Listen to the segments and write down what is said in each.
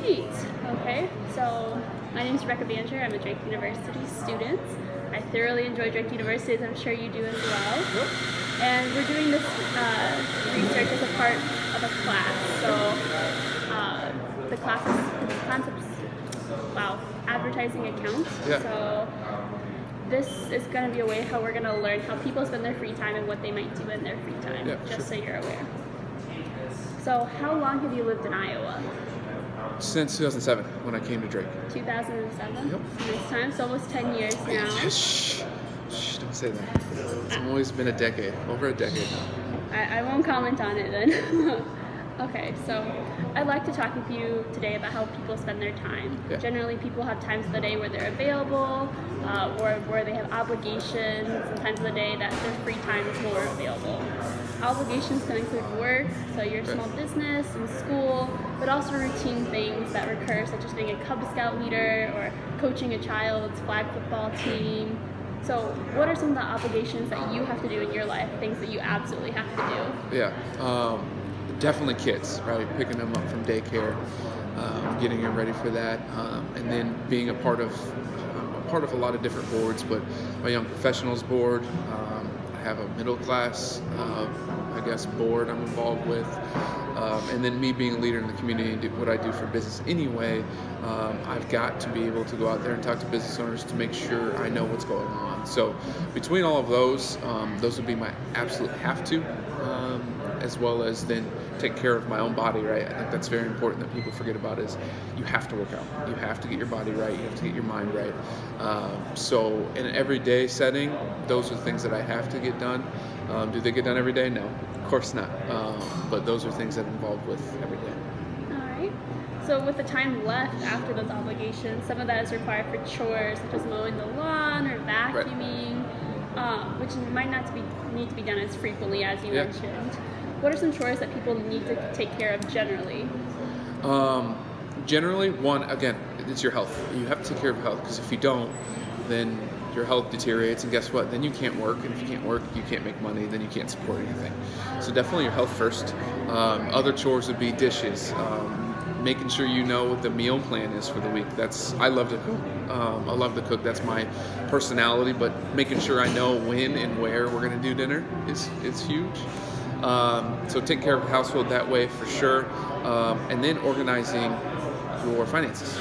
Great. Okay, so my name is Rebecca Banger. I'm a Drake University student. I thoroughly enjoy Drake University, as I'm sure you do as well. And we're doing this research as a part of a class. So the class is concepts, advertising accounts. Yeah. So this is going to be a way how we're going to learn how people spend their free time and what they might do in their free time, so you're aware. So how long have you lived in Iowa? Since 2007, when I came to Drake. 2007? Yep. Nice time. So almost 10 years now. Shh, don't say that. It's always been a decade, over a decade now. I won't comment on it then. Okay, so I'd like to talk with you today about how people spend their time. Yeah. Generally, people have times of the day where they're available, or where they have obligations, and times of the day that their free time is more available. Obligations can include work, so your small business and school, but also routine things that recur, such as being a Cub Scout leader or coaching a child's flag football team. So what are some of the obligations that you have to do in your life, things that you absolutely have to do? Yeah, definitely kids, right? Picking them up from daycare, getting them ready for that, and then being a part of a lot of different boards, but my Young Professionals board, I have a middle class, board I'm involved with, and then me being a leader in the community and what I do for business anyway, I've got to be able to go out there and talk to business owners to make sure I know what's going on. So between all of those would be my absolute have to, as well as then take care of my own body, right? I think that's very important that people forget about is you have to work out. You have to get your body right. You have to get your mind right. So in an everyday setting, those are things that I have to get done. Do they get done every day? No, of course not. But those are things that I'm involved with every day. All right. So with the time left after those obligations, some of that is required for chores, such as mowing the lawn or vacuuming, which might not need to be done as frequently as you mentioned. What are some chores that people need to take care of generally? Generally, one, again, it's your health. You have to take care of your health, because if you don't, then your health deteriorates, and guess what? Then you can't work, and if you can't work, you can't make money, then you can't support anything. So definitely your health first. Other chores would be dishes, making sure you know what the meal plan is for the week. I love to cook. I love to cook. That's my personality, but making sure I know when and where we're going to do dinner is huge. So take care of the household that way for sure, and then organizing your finances.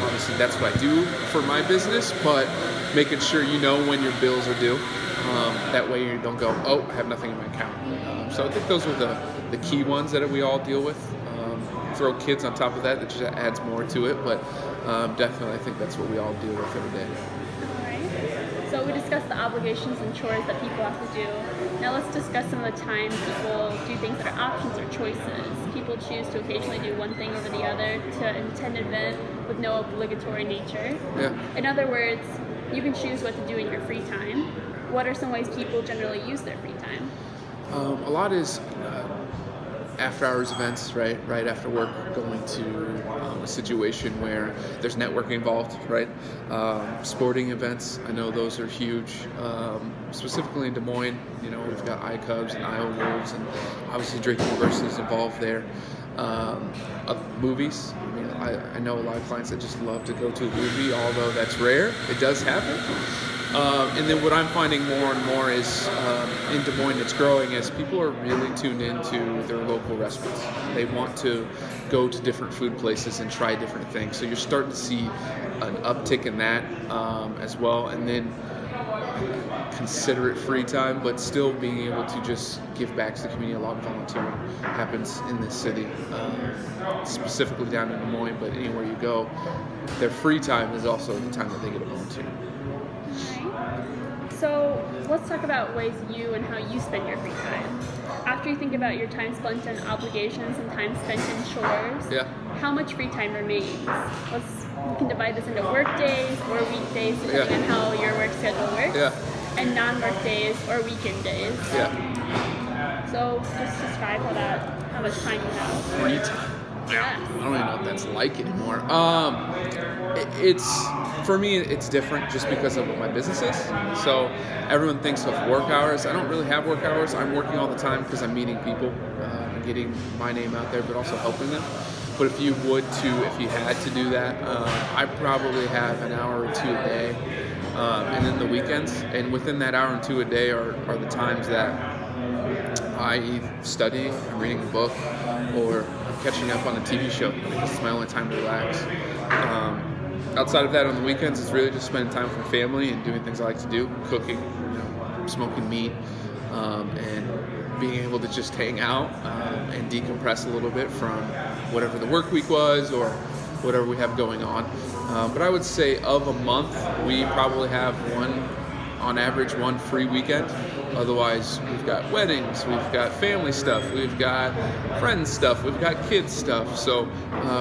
Obviously that's what I do for my business, but making sure you know when your bills are due. That way you don't go, oh, I have nothing in my account. So I think those are the key ones that we all deal with. Throw kids on top of that just adds more to it, but definitely I think that's what we all deal with every day. So we discussed the obligations and chores that people have to do. Now let's discuss some of the time people do things that are options or choices. People choose to occasionally do one thing over the other to attend an event with no obligatory nature. Yeah. In other words, you can choose what to do in your free time. What are some ways people generally use their free time? A lot is after hours events, right after work, going to a situation where there's networking involved, right? Sporting events, I know those are huge. Specifically in Des Moines, we've got iCubs and Iowa Wolves, and obviously Drake University is involved there. Movies, I know a lot of clients that just love to go to a movie, although that's rare. It does happen. And then what I'm finding more and more is in Des Moines, it's growing, as people are really tuned into their local restaurants. They want to go to different food places and try different things. So you're starting to see an uptick in that as well. And then considerate free time, but still being able to just give back to the community. A lot of volunteering happens in this city, specifically down in Des Moines, but anywhere you go, their free time is also the time that they get to volunteer. So let's talk about ways you and how you spend your free time. After you think about your time spent on obligations and time spent in chores, how much free time remains? You can divide this into work days or weekdays, depending on how your work schedule works, and non-work days or weekend days. So just describe how much time you have. Free time. I don't even know what that's like anymore. For me, it's different just because of what my business is. So everyone thinks of work hours. I don't really have work hours. I'm working all the time because I'm meeting people, getting my name out there, but also helping them. But if you had to do that, I probably have an hour or two a day, and then the weekends. And within that hour and two a day are the times that I either study, I'm reading a book, or I'm catching up on a TV show. This is my only time to relax. Outside of that, on the weekends, it's really just spending time with my family and doing things I like to do, cooking, smoking meat, and being able to just hang out and decompress a little bit from whatever the work week was or whatever we have going on. But I would say of a month, we probably have on average, one free weekend. Otherwise, we've got weddings, we've got family stuff, we've got friends stuff, we've got kids stuff. So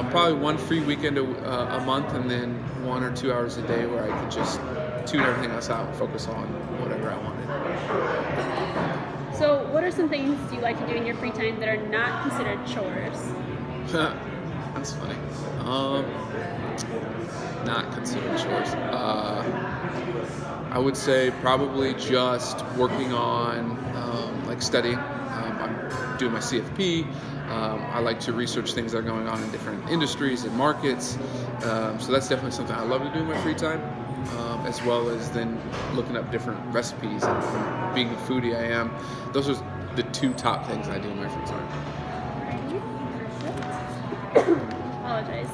probably one free weekend a month, and then 1 or 2 hours a day where I could just tune everything else out and focus on whatever I wanted. So what are some things you like to do in your free time that are not considered chores? That's funny. Not considered chores. I would say probably just working on studying. I'm doing my CFP. I like to research things that are going on in different industries and markets. So that's definitely something I love to do in my free time, as well as then looking up different recipes. And being the foodie I am, those are the two top things I do in my free time. Apologize.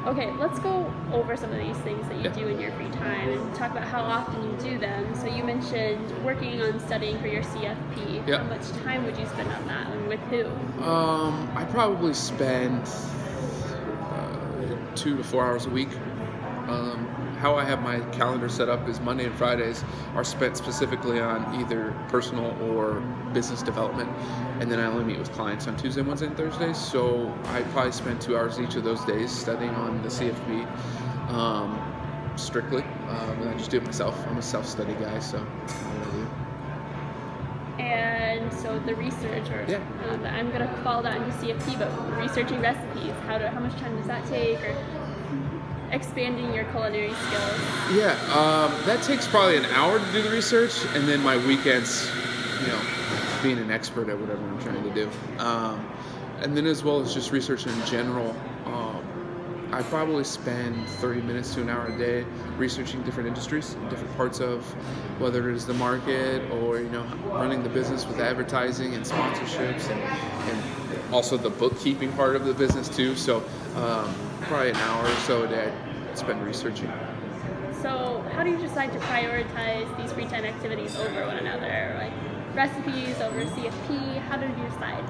Okay, let's go over some of these things that you do in your free time and talk about how often you do them. So you mentioned working on studying for your CFP. Yep. How much time would you spend on that, and with who? I probably spend 2 to 4 hours a week. How I have my calendar set up is Monday and Fridays are spent specifically on either personal or business development, and then I only meet with clients on Tuesday, Wednesday, and Thursdays. So I probably spend 2 hours each of those days studying on the CFP strictly, and I just do it myself. I'm a self-study guy, so that's kind of what I do. And so the research, I'm going to follow that into CFP, but researching recipes, how much time does that take, or expanding your culinary skills? Yeah, that takes probably an hour to do the research, and then my weekends, being an expert at whatever I'm trying to do. And then as well as just researching in general, I probably spend 30 minutes to an hour a day researching different industries, different parts of whether it is the market or, running the business with advertising and sponsorships and also the bookkeeping part of the business too. So probably an hour or so a day I spend researching. So how do you decide to prioritize these free time activities over one another? Like recipes over CFP? How do you decide?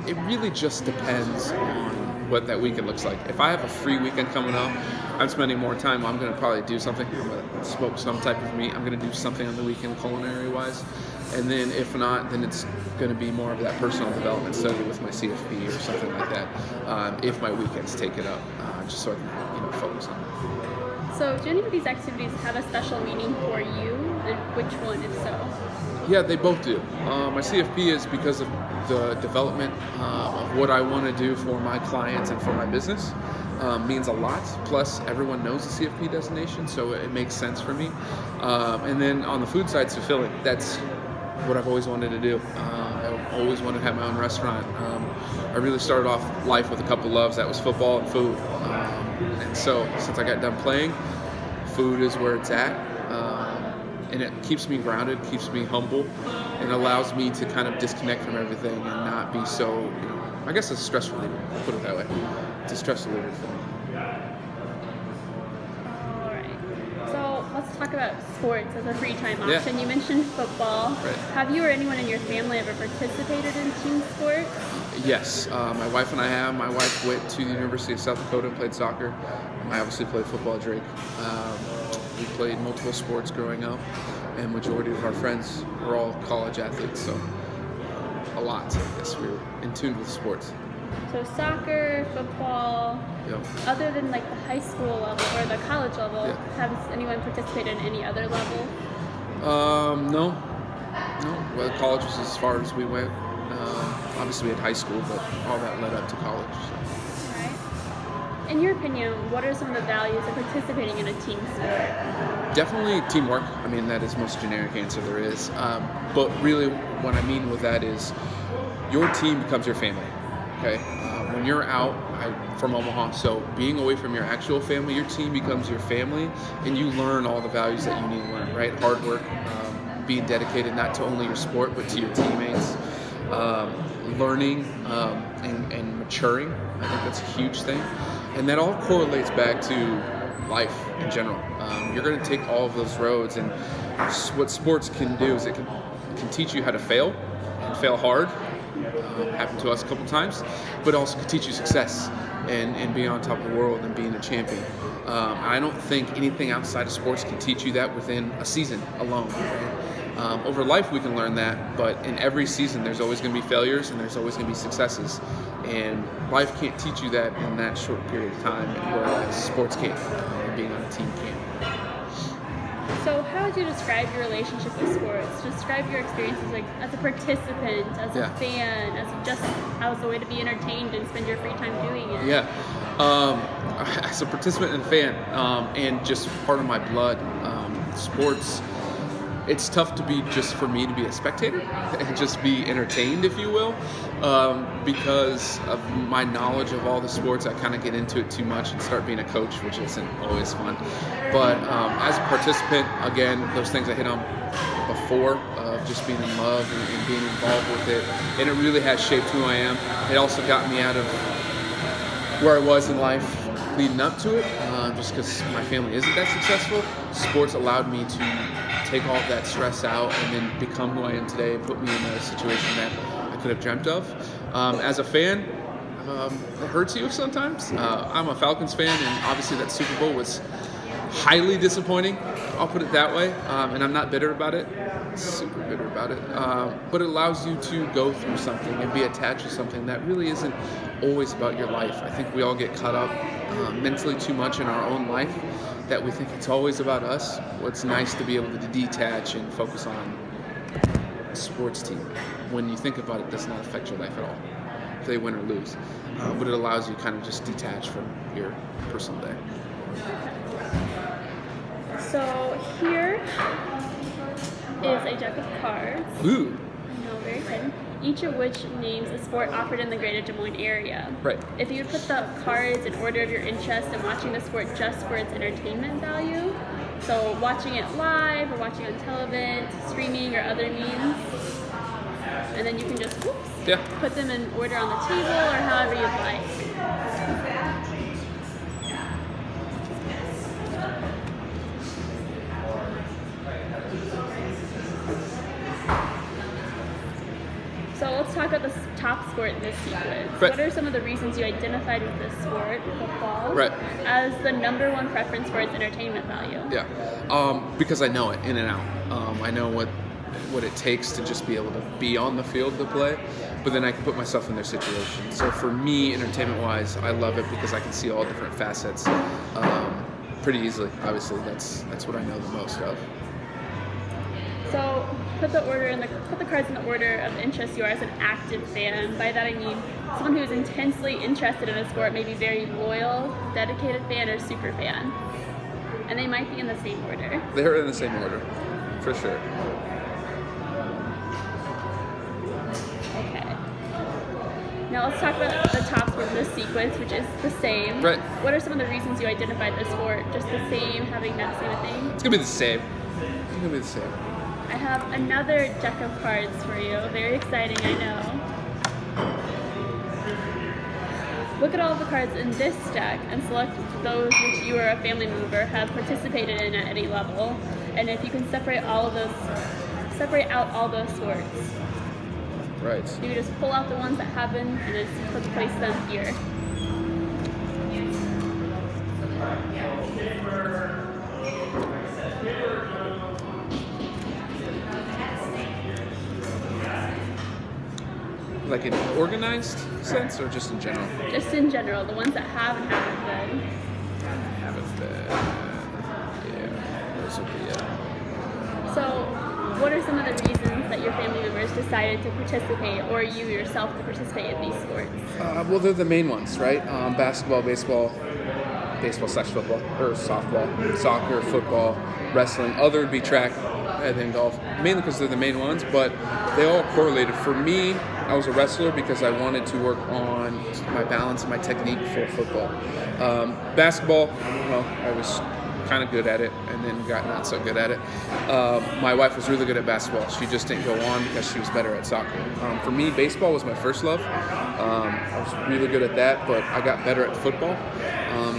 It really just depends on what that weekend looks like. If I have a free weekend coming up, I'm spending more time. I'm going to probably do something. I'm going to smoke some type of meat. I'm going to do something on the weekend culinary-wise. And then if not, then it's going to be more of that personal development study with my CFP or something like that, if my weekends take it up, just so I can focus on it. So do any of these activities have a special meaning for you, and which one, if so? Yeah, they both do. My CFP is because of the development of what I want to do for my clients and for my business. Means a lot. Plus, everyone knows the CFP designation, so it makes sense for me. And then on the food side, it's fulfilling. That's what I've always wanted to do. I always wanted to have my own restaurant. I really started off life with a couple loves. That was football and food. And so since I got done playing, food is where it's at. And it keeps me grounded, keeps me humble, and allows me to kind of disconnect from everything and not be so, I guess it's a stress reliever, put it that way. It's a stress reliever for me. All right. So let's talk about sports as a free time option. Yeah. You mentioned football. Right. Have you or anyone in your family ever participated in team sports? Yes, my wife and I have. My wife went to the University of South Dakota and played soccer. I obviously played football at Drake. We played multiple sports growing up, and majority of our friends were all college athletes, so a lot. I guess we were in tune with sports. So soccer, football, Yep. other than like the high school level or the college level, has anyone participated in any other level? No. Well, college was as far as we went. Obviously, we had high school, but all that led up to college. So. All right. In your opinion, what are some of the values of participating in a team sport? Definitely teamwork. I mean, that is the most generic answer there is. But really, what I mean with that is your team becomes your family. Okay? When when you're out, I'm from Omaha, so being away from your actual family, your team becomes your family, and you learn all the values that you need to learn, right? Hard work, being dedicated not to only your sport, but to your teammates, learning and maturing. I think that's a huge thing. And that all correlates back to life in general. You're going to take all of those roads, and what sports can do is it can teach you how to fail, and fail hard. Happened to us a couple times, but also can teach you success and being on top of the world and being a champion. I don't think anything outside of sports can teach you that within a season alone. Right? Over life we can learn that, but in every season there's always going to be failures and there's always going to be successes. And life can't teach you that in that short period of time, whereas sports can, and being on a team can. So how would you describe your relationship with sports? Describe your experiences like as a participant, as a fan, as a way to be entertained and spend your free time doing it. Yeah, as a participant and fan, and just part of my blood, sports. It's tough to be just for me to be a spectator and just be entertained, if you will, because of my knowledge of all the sports. I kind of get into it too much and start being a coach, which isn't always fun. But as a participant, again, those things I hit on before, of just being in love and being involved with it, and it really has shaped who I am. It also got me out of where I was in life leading up to it, just because my family isn't that successful. Sports allowed me to take all of that stress out and then become who I am today and put me in a situation that I could have dreamt of. As a fan, it hurts you sometimes. I'm a Falcons fan, and obviously that Super Bowl was highly disappointing. I'll put it that way, and I'm not bitter about it. Super bitter about it. But it allows you to go through something and be attached to something that really isn't always about your life. I think we all get caught up mentally too much in our own life that we think it's always about us. Well, it's nice to be able to detach and focus on a sports team. When you think about it, it does not affect your life at all, if they win or lose. But it allows you kind of just detach from your personal day. So here is a deck of cards. Ooh. I know, very exciting. Each of which names a sport offered in the greater Des Moines area. Right. If you would put the cards in order of your interest in watching the sport just for its entertainment value, so watching it live or watching on television, streaming or other means, and then you can just put them in order on the table or however you'd like. So let's talk about the top sport in this sequence. Right. What are some of the reasons you identified with this sport, football, right, as the #1 preference for its entertainment value? Yeah, because I know it in and out. I know what it takes to just be able to be on the field to play, but then I can put myself in their situation. So for me, entertainment-wise, I love it because I can see all different facets pretty easily. Obviously, that's what I know the most of. So put the cards in the order of interest you are as an active fan. By that I mean someone who is intensely interested in a sport, maybe very loyal, dedicated fan, or super fan. And they might be in the same order. They're in the same order, for sure. Okay. Now let's talk about the top sport in this sequence, which is the same. Right. What are some of the reasons you identified this sport? Just the same, having that same thing? It's gonna be the same. It's gonna be the same. I have another deck of cards for you. Very exciting, I know. Look at all the cards in this deck and select those which you or a family member have participated in at any level. And if you can separate out all those sports. Right. You can just pull out the ones that haven't and just place them here. Like in an organized sense, or just in general? Just in general, the ones that have and haven't been. Haven't been. Yeah, those would be it. So, what are some of the reasons that your family members decided to participate, or you yourself to participate in these sports? Well, they're the main ones, right? Basketball, baseball/football, or softball, soccer, football, wrestling. Other would be track and then golf, mainly because they're the main ones, but they all correlated. For me, I was a wrestler because I wanted to work on my balance and my technique for football. Basketball, well, I was kind of good at it and then got not so good at it. My wife was really good at basketball. She just didn't go on because she was better at soccer. For me, baseball was my first love. I was really good at that, but I got better at football.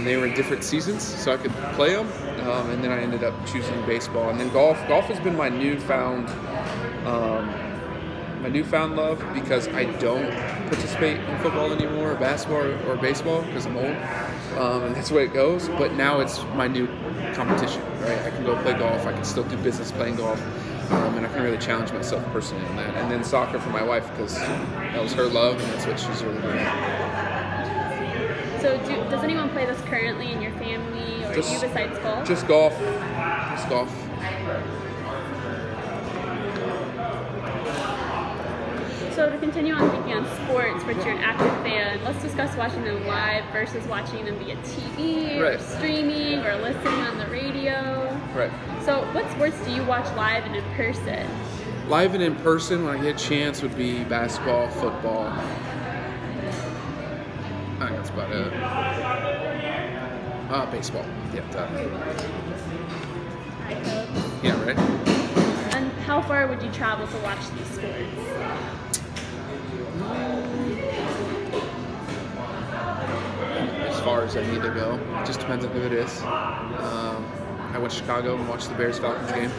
They were in different seasons, so I could play them, and then I ended up choosing baseball. And then golf. Golf has been my newfound love because I don't participate in football anymore, or basketball, or baseball because I'm old, and that's the way it goes. But now it's my new competition, right? I can go play golf. I can still do business playing golf, and I can really challenge myself personally on that. And then soccer for my wife because that was her love, and that's what she's really good at. So does anyone play this currently in your family or you besides golf? Just golf. Just golf. So to continue on speaking on sports, which you're an active fan, let's discuss watching them live versus watching them via TV or streaming or listening on the radio. Right. So what sports do you watch live and in person? Live and in person, when I get a chance, would be basketball, football. I think that's about it. Baseball. Yeah. Yeah, right. And how far would you travel to watch these sports? As far as I need to go. It just depends on who it is. I went to Chicago and watched the Bears-Falcons game.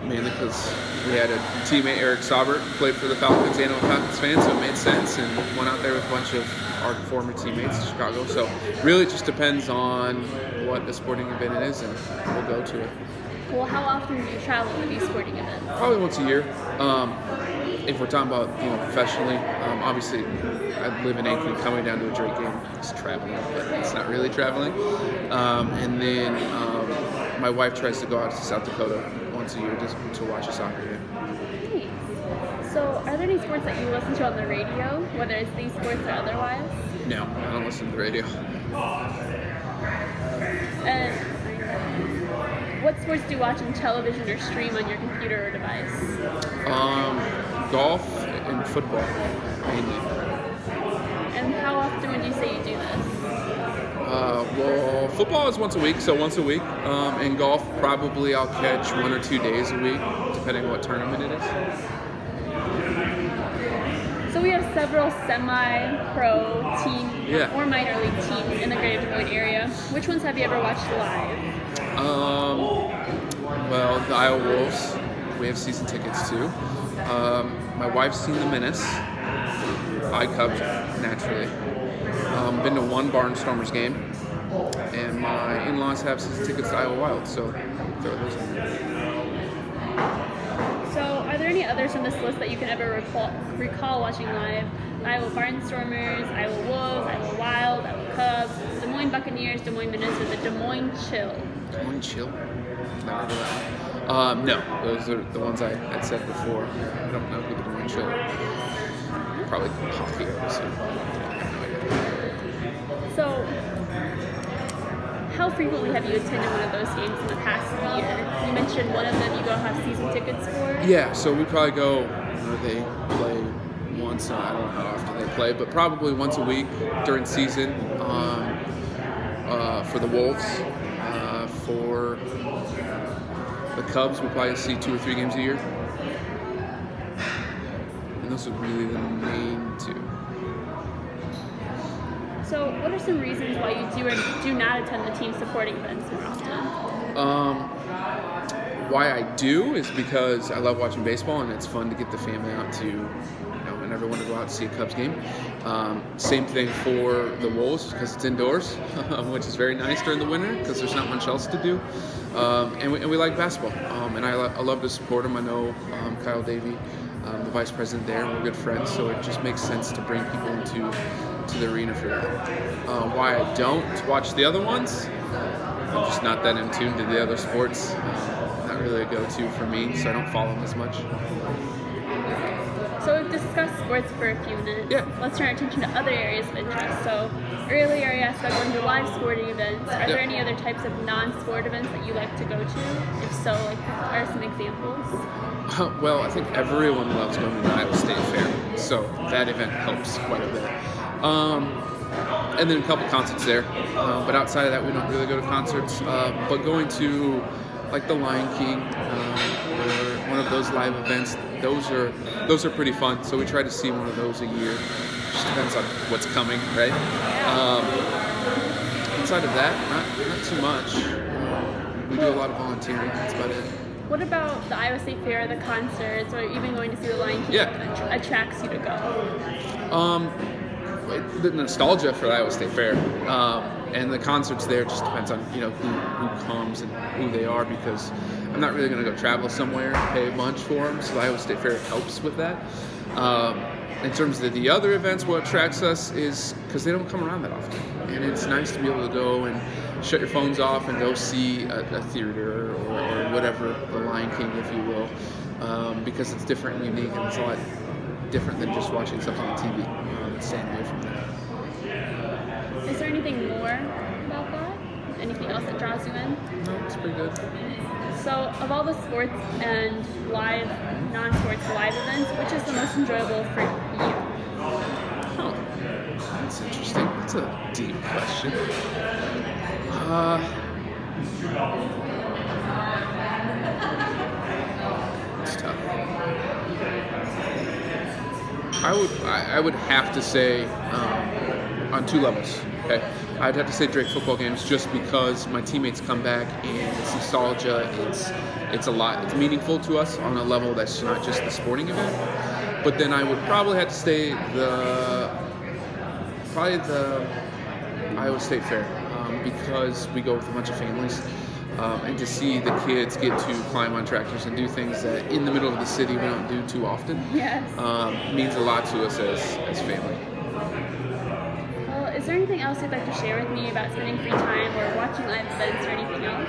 Mainly because we had a teammate, Eric Saubert, who played for the Falcons and I'm a Falcons fan, so it made sense, and went out there with a bunch of our former teammates in Chicago. So really it just depends on what the sporting event it is, and we'll go to it. Well, how often do you travel to these sporting events? Probably once a year. If we're talking about professionally, obviously I live in Ankeny. Coming down to a Drake game is traveling, but it's not really traveling. And then my wife tries to go out to South Dakota once a year to watch a soccer game. Nice. So are there any sports that you listen to on the radio, whether it's these sports or otherwise? No, I don't listen to the radio. And what sports do you watch on television or stream on your computer or device? Golf and football, mainly. And how often would you say you do this? Well, football is once a week, so once a week. And golf, probably I'll catch 1 or 2 days a week, depending on what tournament it is. So we have several semi-pro teams or minor league teams in the greater Des Moines area. Which ones have you ever watched live? Well, the Iowa Wolves. We have season tickets too. My wife's seen the Menace. I Cubs, naturally. Been to one Barnstormers game. And my in-laws have season tickets to Iowa Wild, so throw those in there. So are there any others on this list that you can ever recall watching live? Iowa Barnstormers, Iowa Wolves, Iowa Wild, Iowa Cubs, Des Moines Buccaneers, Des Moines Menace, or the Des Moines Chill? Des Moines Chill? Never heard of that. No, those are the ones I had said before. I don't know who the Des Moines Chill are. Probably hockey, obviously. So, how frequently have you attended one of those games in the past year? You mentioned one of them you go have season tickets for? Yeah, so we probably go, they play once, I don't know how often they play, but probably once a week during season for the Wolves. For the Cubs, we'll probably see 2 or 3 games a year. And those are really the main 2. So what are some reasons why you do or do not attend the team supporting events more often? Why I do is because I love watching baseball and it's fun to get the family out to, and everyone to go out to see a Cubs game. Same thing for the Wolves because it's indoors, which is very nice during the winter because there's not much else to do. And we like basketball, and I love to support them. I know Kyle Davey, the vice president there, and we're good friends, so it just makes sense to bring people into the arena for that. Why I don't watch the other ones, I'm just not that in tune to the other sports. Not really a go-to for me, so I don't follow them as much. So we've discussed sports for a few minutes. Yeah. Let's turn our attention to other areas of interest. So earlier I asked about going to live sporting events. Are there any other types of non-sport events that you like to go to? If so, like, what are some examples? Well, I think everyone loves going to the Iowa State Fair, so that event helps quite a bit. And then a couple concerts there, but outside of that, we don't really go to concerts. But going to like the Lion King or one of those live events, those are pretty fun. So we try to see one of those a year. Just depends on what's coming, right? Outside of that, not too much. We do a lot of volunteering. That's about it. What about the Iowa State Fair, the concerts, or even going to see the Lion King attracts you to go? The nostalgia for the Iowa State Fair, and the concerts there just depends on who comes and who they are, because I'm not really going to go travel somewhere and pay a bunch for them, so the Iowa State Fair helps with that. In terms of the other events, what attracts us is because they don't come around that often, and it's nice to be able to go and shut your phones off and go see a theater or whatever, the Lion King, if you will, because it's different and unique, and it's a lot different than just watching something on TV and staying away from that. Is there anything more about that? Anything else that draws you in? No, it's pretty good. So, of all the sports and non-sports live events, which is the most enjoyable for you? Oh, that's interesting. That's a deep question. It's tough. I would have to say on two levels. Okay, I'd have to say Drake football games, just because my teammates come back and it's nostalgia. It's a lot. It's meaningful to us on a level that's not just the sporting event. But then I would probably have to say the Iowa State Fair, because we go with a bunch of families. And to see the kids get to climb on tractors and do things that in the middle of the city we don't do too often, means a lot to us as family. Well, is there anything else you'd like to share with me about spending free time or watching live events or anything else?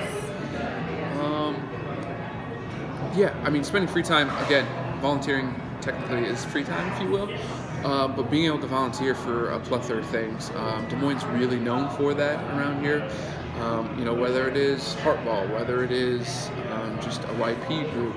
Yeah, I mean, spending free time, again, volunteering technically is free time, if you will. But being able to volunteer for a plethora of things, Des Moines is really known for that around here. Whether it is Heartball, whether it is just a YP group,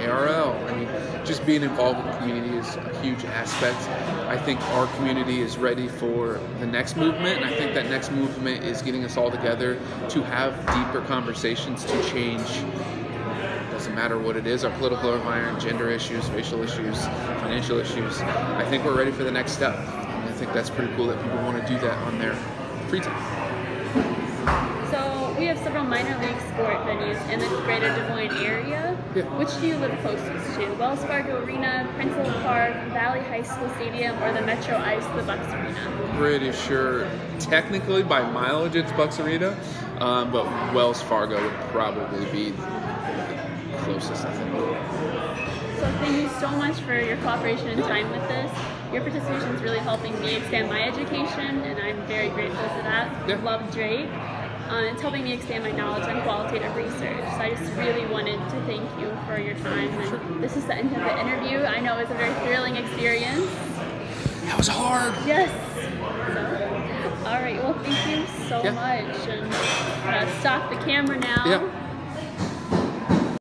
ARL. I mean, just being involved with the community is a huge aspect. I think our community is ready for the next movement, and I think that next movement is getting us all together to have deeper conversations to change. Doesn't matter what it is, our political environment, gender issues, racial issues, financial issues. I think we're ready for the next step. And I think that's pretty cool that people want to do that on their free time. So we have several minor league sport venues in the greater Des Moines area. Yeah. Which do you live closest to? Wells Fargo Arena, Principal Park, Valley High School Stadium, or the Metro Ice, the Bucks Arena? Pretty sure, technically by mileage, it's Bucks Arena, but Wells Fargo would probably be the closest, I think. So thank you so much for your cooperation and time with this. Your participation is really helping me expand my education, and I'm very grateful for that. Yeah. Love Drake. It's helping me expand my knowledge on qualitative research. So I just really wanted to thank you for your time. And this is the end of the interview. I know it was a very thrilling experience. That was hard. Yes. So, all right. Well, thank you so much. And stop the camera now. Yeah.